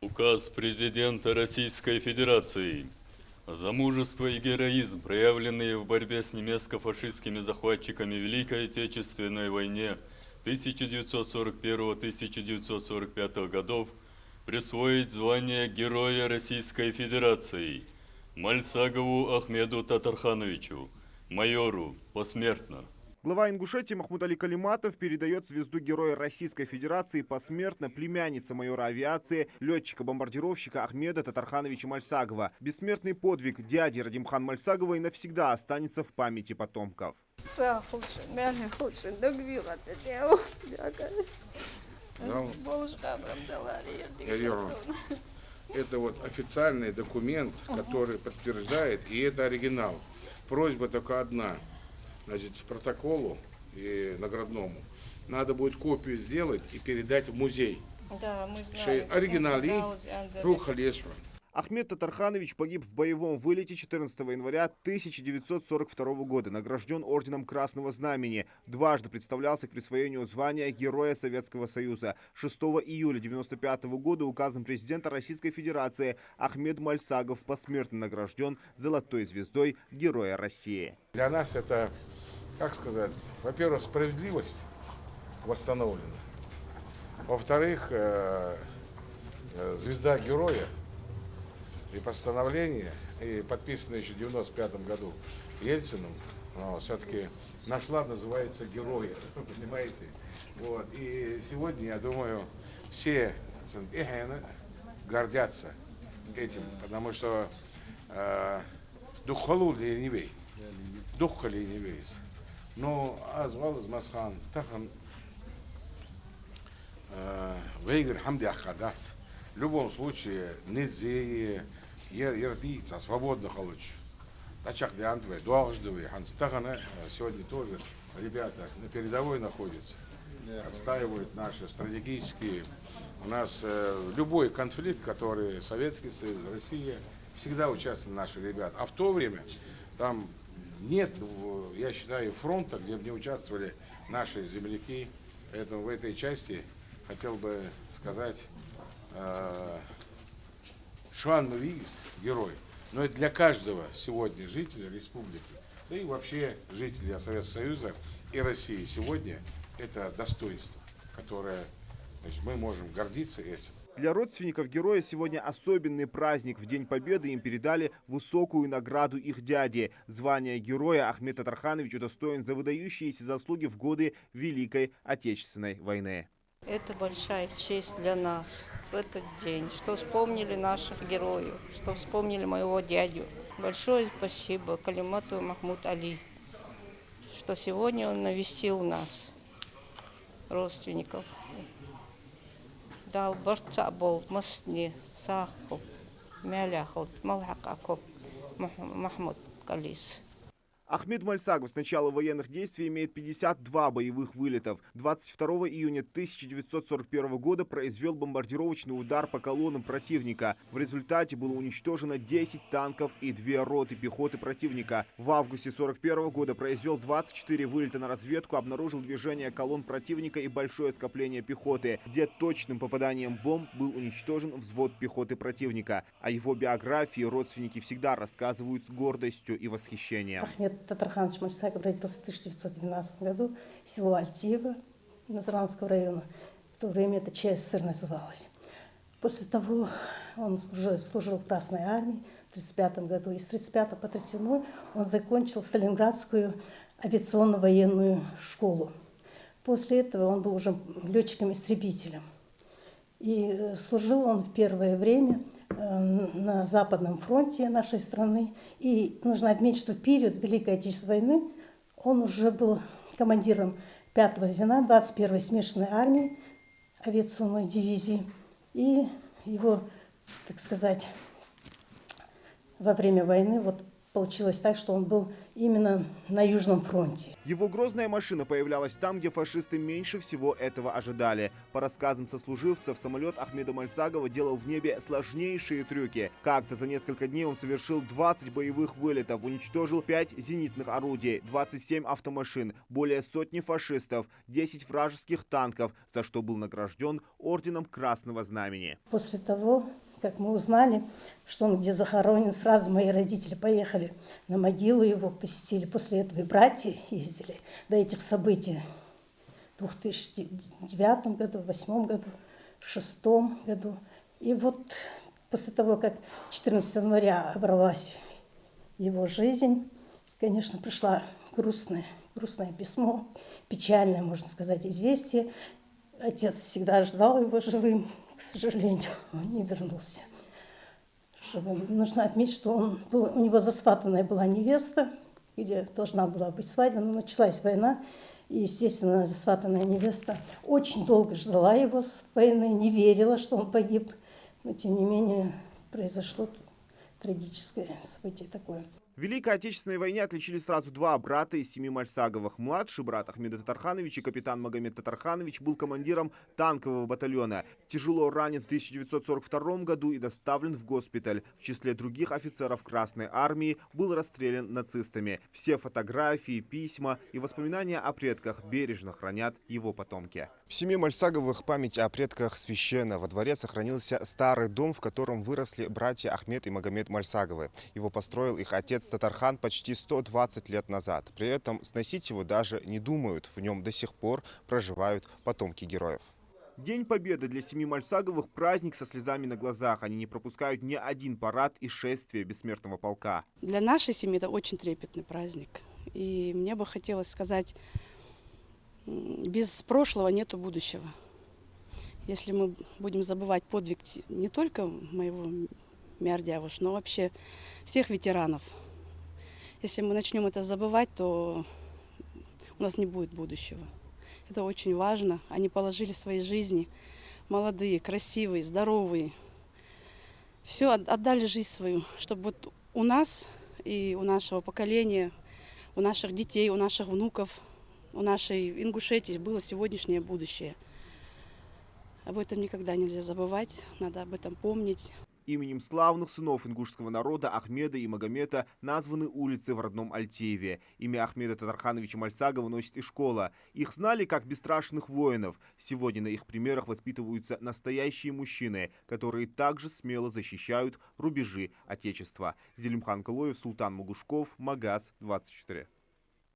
Указ президента Российской Федерации. За мужество и героизм, проявленные в борьбе с немецко-фашистскими захватчиками в Великой Отечественной войне 1941-1945 годов, присвоить звание Героя Российской Федерации Мальсагову Ахмеду Татархановичу, майору, посмертно. Глава Ингушетии Махмуд Али Калиматов передает звезду Героя Российской Федерации посмертно племяннице майора авиации, летчика-бомбардировщика Ахмеда Татархановича Мальсагова. Бессмертный подвиг дяди Радимхан Мальсаговой навсегда останется в памяти потомков. Это вот официальный документ, который подтверждает, и это оригинал. Просьба только одна. Значит, с протоколу и наградному надо будет копию сделать и передать в музей. Да, мы знаем. Оригинал и Рухалесва. Ахмед Татарханович погиб в боевом вылете 14 января 1942 года, награжден орденом Красного Знамени, дважды представлялся к присвоению звания Героя Советского Союза. 6 июля 1995 года указом президента Российской Федерации Ахмед Мальсагов посмертно награжден золотой звездой Героя России. Для нас это, как сказать, во-первых, справедливость восстановлена, во-вторых, звезда Героя и постановление, и подписанное еще в 1995 году Ельциным, все-таки наш лад называется «Герои», понимаете? Вот. И сегодня, я думаю, все гордятся этим, потому что дух халули не вей, дух хали не вейс. Но азвал из Масхан, тахан вейгер хамди ахадат. В любом случае, нельзя ердиться, свободно получше. Тачак Диантве, Дуалждовый, Ханстахана, сегодня тоже ребята на передовой находятся, отстаивают наши стратегические. У нас любой конфликт, который Советский Союз, Россия, всегда участвовали наши ребята. А в то время там нет, я считаю, фронта, где бы не участвовали наши земляки. Поэтому в этой части хотел бы сказать, Шуан Мавиис, герой, но это для каждого сегодня жителя республики, да и вообще жителя Советского Союза и России сегодня это достоинство, которое, значит, мы можем гордиться этим. Для родственников героя сегодня особенный праздник. В День Победы им передали высокую награду их дяди. Звание Героя Ахмед Татарханович удостоен за выдающиеся заслуги в годы Великой Отечественной войны. Это большая честь для нас в этот день, что вспомнили наших героев, что вспомнили моего дядю. Большое спасибо Калимату Махмуд Али, что сегодня он навестил нас, родственников. Дал барцабол, мастни, саху, мяляхот, малхакакоп, Махмуд Калис. Ахмед Мальсагов с начала военных действий имеет 52 боевых вылетов. 22 июня 1941 года произвел бомбардировочный удар по колоннам противника. В результате было уничтожено 10 танков и 2 роты пехоты противника. В августе 1941 года произвел 24 вылета на разведку, обнаружил движение колонн противника и большое скопление пехоты, где точным попаданием бомб был уничтожен взвод пехоты противника. О его биографии родственники всегда рассказывают с гордостью и восхищением. Татарханович Мальсагов родился в 1912 году в село Альтиево Назранского района. В то время это ЧССР называлось. После того он уже служил в Красной армии в 1935 году. И с 1935 по 1937 он закончил Сталинградскую авиационно-военную школу. После этого он был уже летчиком-истребителем. И служил он в первое время на Западном фронте нашей страны. И нужно отметить, что в период Великой Отечественной войны он уже был командиром 5-го звена 21-й смешанной армии авиационной дивизии. И его, так сказать, во время войны вот получилось так, что он был именно на Южном фронте. Его грозная машина появлялась там, где фашисты меньше всего этого ожидали. По рассказам сослуживцев, самолет Ахмеда Мальсагова делал в небе сложнейшие трюки. Как-то за несколько дней он совершил 20 боевых вылетов, уничтожил 5 зенитных орудий, 27 автомашин, более сотни фашистов, 10 вражеских танков, за что был награжден орденом Красного Знамени. После того, как мы узнали, что он где захоронен, сразу мои родители поехали на могилу его, посетили. После этого и братья ездили до этих событий в 2009 году, в 2008 году, в 2006 году. И вот после того, как 14 января оборвалась его жизнь, конечно, пришло грустное письмо, печальное, можно сказать, известие. Отец всегда ждал его живым. К сожалению, он не вернулся живым. Нужно отметить, что у него засватанная была невеста, где должна была быть свадьба, но началась война, и, естественно, засватанная невеста очень долго ждала его с войны, не верила, что он погиб, но, тем не менее, произошло трагическое событие такое. В Великой Отечественной войне отличились сразу два брата из семьи Мальсаговых. Младший брат Ахмеда Татархановича, капитан Магомед Татарханович, был командиром танкового батальона. Тяжело ранен в 1942 году и доставлен в госпиталь. В числе других офицеров Красной Армии был расстрелян нацистами. Все фотографии, письма и воспоминания о предках бережно хранят его потомки. В семье Мальсаговых память о предках священна. Во дворе сохранился старый дом, в котором выросли братья Ахмед и Магомед Мальсаговы. Его построил их отец Татархан почти 120 лет назад. При этом сносить его даже не думают. В нем до сих пор проживают потомки героев. День Победы для семьи Мальсаговых – праздник со слезами на глазах. Они не пропускают ни один парад и шествие бессмертного полка. Для нашей семьи это очень трепетный праздник. И мне бы хотелось сказать, без прошлого нету будущего. Если мы будем забывать подвиг не только моего Миардявуш, но вообще всех ветеранов. Если мы начнем это забывать, то у нас не будет будущего. Это очень важно. Они положили свои жизни, молодые, красивые, здоровые. Все отдали жизнь свою, чтобы вот у нас и у нашего поколения, у наших детей, у наших внуков, у нашей Ингушетии было сегодняшнее будущее. Об этом никогда нельзя забывать, надо об этом помнить. Именем славных сынов ингушского народа Ахмеда и Магомета названы улицы в родном Альтееве. Имя Ахмеда Татархановича Мальсагова носит и школа. Их знали как бесстрашных воинов. Сегодня на их примерах воспитываются настоящие мужчины, которые также смело защищают рубежи Отечества. Зелимхан Калоев, Султан Магушков, Магаз, 24.